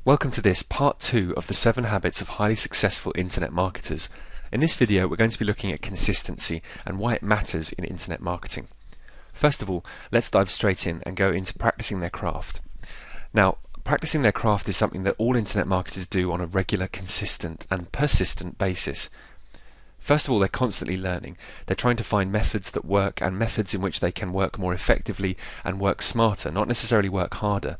Welcome to this part 2 of the 7 habits of highly successful internet marketers. In this video we're going to be looking at consistency and why it matters in internet marketing. First of all, let's dive straight in and go into practicing their craft. Now, practicing their craft is something that all internet marketers do on a regular, consistent and persistent basis. First of all, they're constantly learning. They're trying to find methods that work and methods in which they can work more effectively and work smarter, not necessarily work harder.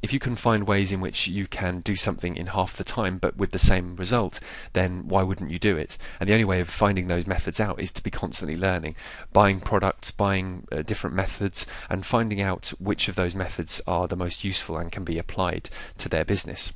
If you can find ways in which you can do something in half the time but with the same result, then why wouldn't you do it? And the only way of finding those methods out is to be constantly learning, buying products, buying different methods, and finding out which of those methods are the most useful and can be applied to their business.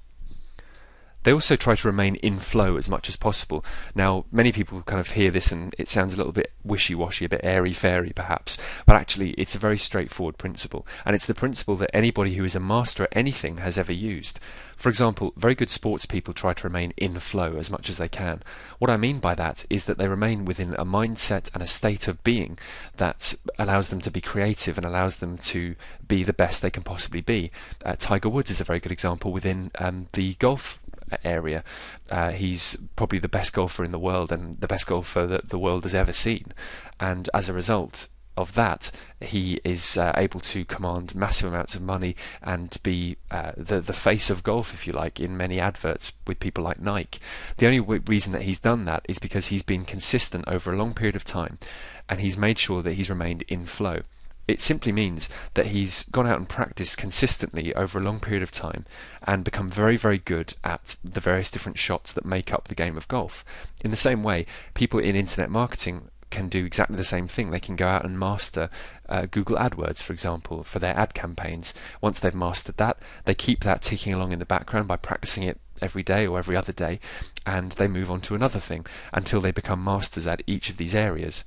They also try to remain in flow as much as possible. Now, many people kind of hear this and it sounds a little bit wishy-washy, a bit airy-fairy perhaps, but actually it's a very straightforward principle, and it's the principle that anybody who is a master at anything has ever used. For example, very good sports people try to remain in flow as much as they can. What I mean by that is that they remain within a mindset and a state of being that allows them to be creative and allows them to be the best they can possibly be. Tiger Woods is a very good example within the golf area. He's probably the best golfer in the world and the best golfer that the world has ever seen, and as a result of that he is able to command massive amounts of money and be the face of golf, if you like, in many adverts with people like Nike. The only reason that he's done that is because he's been consistent over a long period of time and he's made sure that he's remained in flow. It simply means that he's gone out and practiced consistently over a long period of time and become very, very good at the various different shots that make up the game of golf. In the same way, people in internet marketing can do exactly the same thing. They can go out and master Google AdWords, for example, for their ad campaigns. Once they've mastered that, they keep that ticking along in the background by practicing it every day or every other day, and they move on to another thing until they become masters at each of these areas.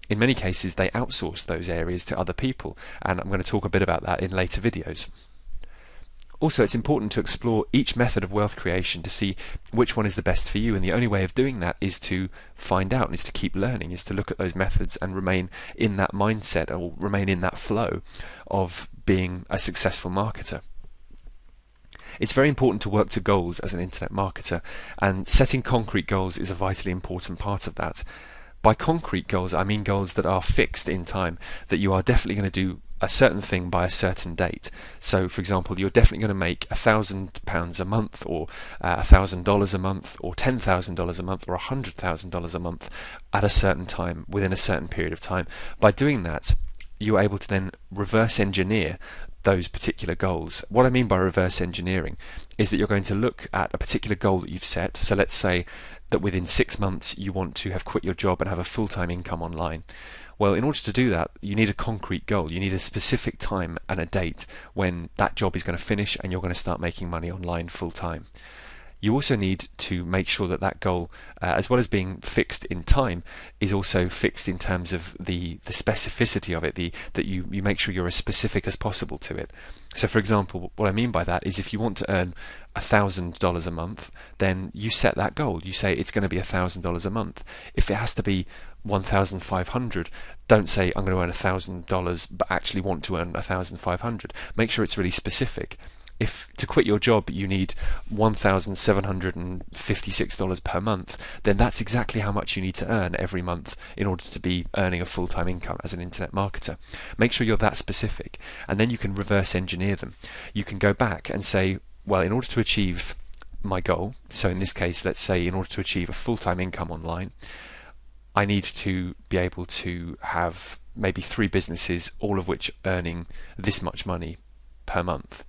In many cases, they outsource those areas to other people, and I'm going to talk a bit about that in later videos. Also, it's important to explore each method of wealth creation to see which one is the best for you, and the only way of doing that is to find out, is to keep learning, is to look at those methods and remain in that mindset or remain in that flow of being a successful marketer. It's very important to work to goals as an internet marketer, and setting concrete goals is a vitally important part of that. By concrete goals, I mean goals that are fixed in time, that you are definitely going to do a certain thing by a certain date. So, for example, you're definitely going to make £1,000 a month, or $1,000 a month, or $10,000 a month, or $100,000 a month at a certain time, within a certain period of time. By doing that, you're able to then reverse engineer those particular goals. What I mean by reverse engineering is that you're going to look at a particular goal that you've set. So let's say that within 6 months you want to have quit your job and have a full-time income online. Well, in order to do that, you need a concrete goal. You need a specific time and a date when that job is going to finish and you're going to start making money online full-time. You also need to make sure that that goal, as well as being fixed in time, is also fixed in terms of the specificity of it, that you make sure you're as specific as possible to it. So, for example, what I mean by that is if you want to earn $1,000 a month, then you set that goal. You say it's going to be $1,000 a month. If it has to be 1,500, don't say I'm going to earn $1,000 but actually want to earn 1,500. Make sure it's really specific. If to quit your job you need $1,756 per month, then that's exactly how much you need to earn every month in order to be earning a full-time income as an internet marketer. Make sure you're that specific, and then you can reverse engineer them. You can go back and say, well, in order to achieve my goal, so in this case, let's say in order to achieve a full-time income online, I need to be able to have maybe 3 businesses, all of which earning this much money per month.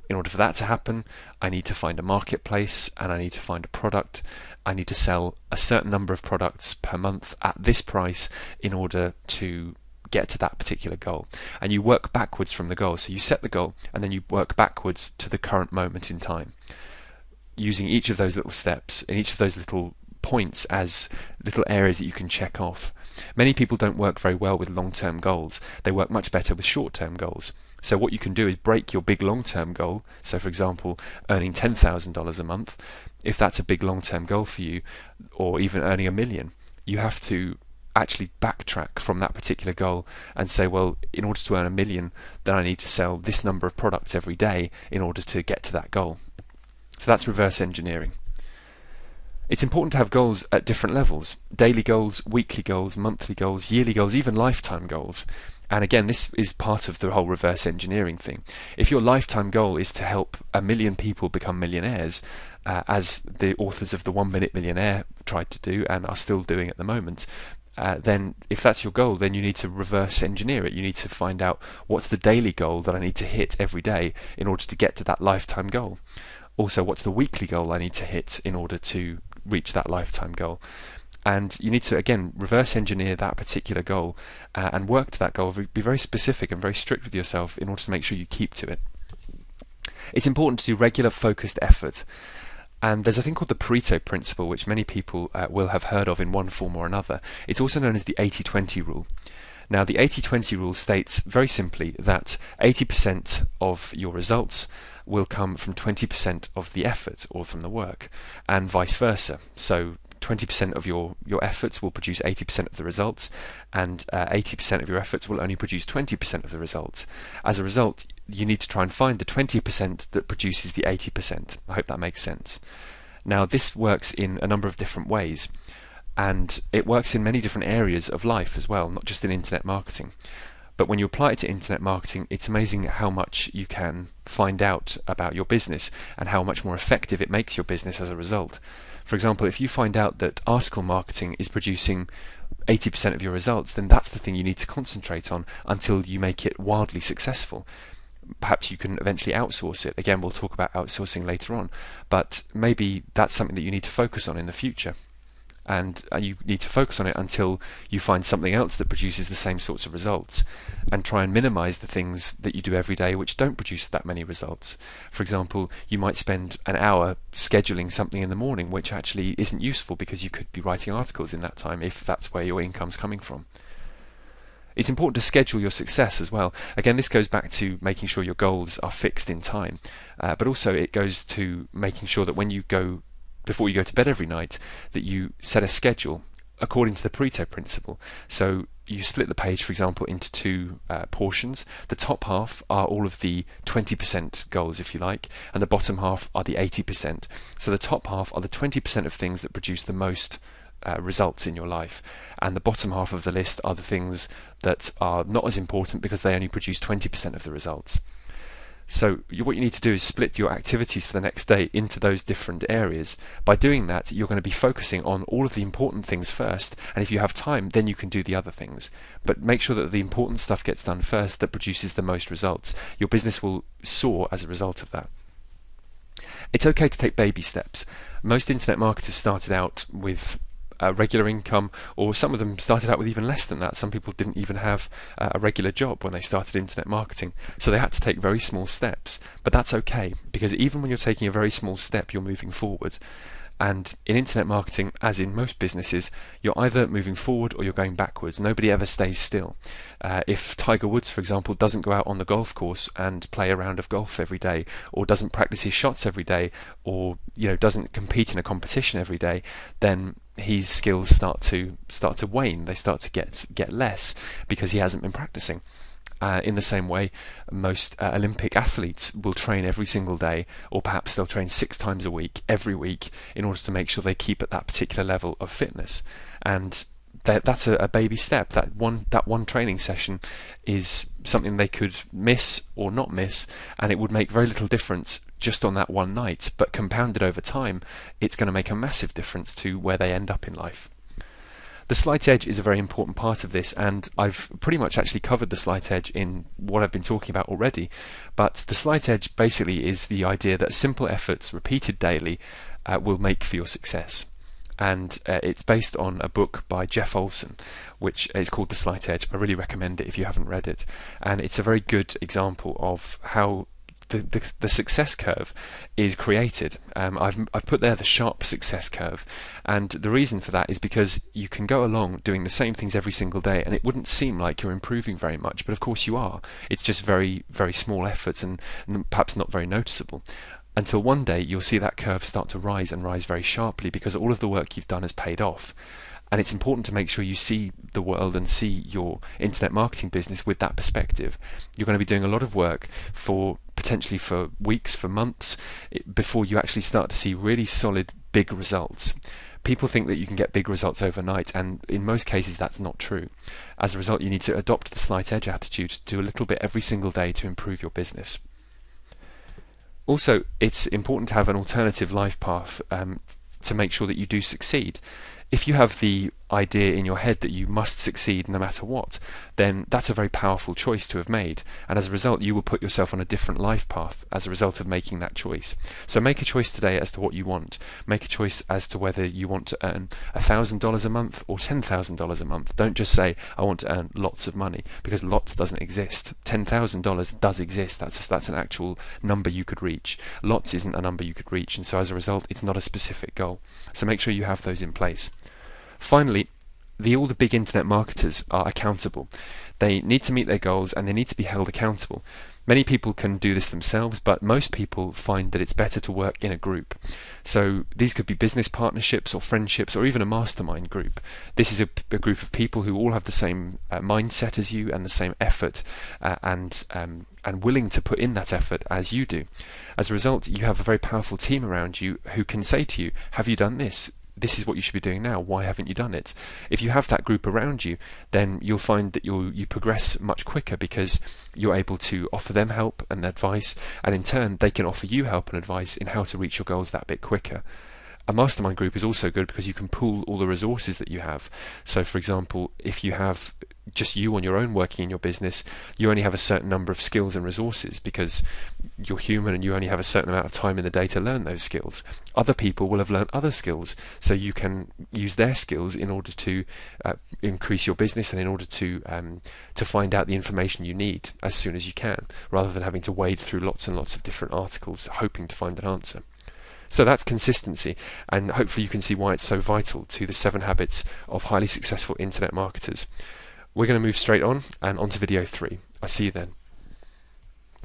In order for that to happen, I need to find a marketplace and I need to find a product. I need to sell a certain number of products per month at this price in order to get to that particular goal. And you work backwards from the goal. So you set the goal and then you work backwards to the current moment in time, using each of those little steps and each of those little points as little areas that you can check off. Many people don't work very well with long-term goals. They work much better with short-term goals. So what you can do is break your big long-term goal. So for example, earning $10,000 a month, if that's a big long-term goal for you, or even earning $1 million, you have to actually backtrack from that particular goal and say, well, in order to earn $1 million, then I need to sell this number of products every day in order to get to that goal. So that's reverse engineering. It's important to have goals at different levels: daily goals, weekly goals, monthly goals, yearly goals, even lifetime goals. And again, this is part of the whole reverse engineering thing. If your lifetime goal is to help 1 million people become millionaires, as the authors of the 1 Minute Millionaire tried to do and are still doing at the moment, then if that's your goal, then you need to reverse engineer it. You need to find out, what's the daily goal that I need to hit every day in order to get to that lifetime goal. Also, what's the weekly goal I need to hit in order to reach that lifetime goal. And you need to, again, reverse engineer that particular goal and work to that goal. Be very specific and very strict with yourself in order to make sure you keep to it. It's important to do regular focused effort. And there's a thing called the Pareto principle, which many people will have heard of in one form or another. It's also known as the 80-20 rule. Now, the 80-20 rule states very simply that 80% of your results will come from 20% of the effort or from the work, and vice versa. So 20% of your efforts will produce 80% of the results, and 80% of your efforts will only produce 20% of the results. As a result, you need to try and find the 20% that produces the 80%. I hope that makes sense. Now, this works in a number of different ways, and it works in many different areas of life as well, not just in internet marketing. But when you apply it to internet marketing, it's amazing how much you can find out about your business and how much more effective it makes your business as a result. For example, if you find out that article marketing is producing 80% of your results, then that's the thing you need to concentrate on until you make it wildly successful. Perhaps you can eventually outsource it. Again, we'll talk about outsourcing later on, but maybe that's something that you need to focus on in the future. And you need to focus on it until you find something else that produces the same sorts of results, and try and minimize the things that you do every day which don't produce that many results. For example, you might spend an hour scheduling something in the morning which actually isn't useful, because you could be writing articles in that time if that's where your income's coming from. It's important to schedule your success as well. Again, this goes back to making sure your goals are fixed in time, but also it goes to making sure that before you go to bed every night, that you set a schedule according to the Pareto principle. So you split the page, for example, into two portions. The top half are all of the 20% goals, if you like, and the bottom half are the 80%. So the top half are the 20% of things that produce the most results in your life, and the bottom half of the list are the things that are not as important because they only produce 20% of the results. So what you need to do is split your activities for the next day into those different areas. By doing that, you're going to be focusing on all of the important things first, and if you have time, then you can do the other things. But make sure that the important stuff gets done first that produces the most results. Your business will soar as a result of that. It's okay to take baby steps. Most internet marketers started out with a regular income, or some of them started out with even less than that. Some people didn't even have a regular job when they started internet marketing, so they had to take very small steps. But that's okay, because even when you're taking a very small step, you're moving forward. And in internet marketing, as in most businesses, you're either moving forward or you're going backwards. Nobody ever stays still. If Tiger Woods, for example, doesn't go out on the golf course and play a round of golf every day, or doesn't practice his shots every day, or doesn't compete in a competition every day, then his skills start to wane. They start to get less because he hasn't been practicing. In the same way, most Olympic athletes will train every single day, or perhaps they'll train 6 times a week, every week, in order to make sure they keep at that particular level of fitness. And that's a baby step. That one training session is something they could miss or not miss, and it would make very little difference just on that one night. But compounded over time, it's going to make a massive difference to where they end up in life. The slight edge is a very important part of this, and I've pretty much actually covered the slight edge in what I've been talking about already. But the slight edge basically is the idea that simple efforts repeated daily will make for your success. And it's based on a book by Jeff Olson, which is called The Slight Edge. I really recommend it if you haven't read it. And it's a very good example of how the success curve is created. I've put there the sharp success curve, and the reason for that is because you can go along doing the same things every single day and it wouldn't seem like you're improving very much, but of course you are. It's just very, very small efforts and perhaps not very noticeable, until one day you'll see that curve start to rise and rise very sharply because all of the work you've done has paid off. And it's important to make sure you see the world and see your internet marketing business with that perspective. You're going to be doing a lot of work for potentially for weeks, for months, before you actually start to see really solid, big results. People think that you can get big results overnight, and in most cases that's not true. As a result, you need to adopt the slight edge attitude, do a little bit every single day to improve your business. Also, it's important to have an alternative life path to make sure that you do succeed. If you have the idea in your head that you must succeed no matter what, then that's a very powerful choice to have made, and as a result you will put yourself on a different life path as a result of making that choice. So make a choice today as to what you want. Make a choice as to whether you want to earn $1,000 a month or $10,000 a month. Don't just say, I want to earn lots of money, because lots doesn't exist. $10,000 does exist. That's an actual number you could reach. Lots isn't a number you could reach, and so as a result it's not a specific goal. So make sure you have those in place. Finally, all the big internet marketers are accountable. They need to meet their goals and they need to be held accountable. Many people can do this themselves, but most people find that it's better to work in a group. So these could be business partnerships or friendships or even a mastermind group. This is a group of people who all have the same mindset as you and the same effort and willing to put in that effort as you do. As a result, you have a very powerful team around you who can say to you, have you done this? This is what you should be doing now. Why haven't you done it? If you have that group around you, then you'll find that you progress much quicker, because you're able to offer them help and advice, and in turn they can offer you help and advice in how to reach your goals that bit quicker. A mastermind group is also good because you can pool all the resources that you have. So for example, if you have just you on your own working in your business, you only have a certain number of skills and resources because you're human and you only have a certain amount of time in the day to learn those skills. Other people will have learned other skills, so you can use their skills in order to increase your business and in order to find out the information you need as soon as you can, rather than having to wade through lots and lots of different articles hoping to find an answer. So that's consistency, and hopefully you can see why it's so vital to the 7 habits of highly successful internet marketers. We're going to move straight on and onto video 3. I'll see you then.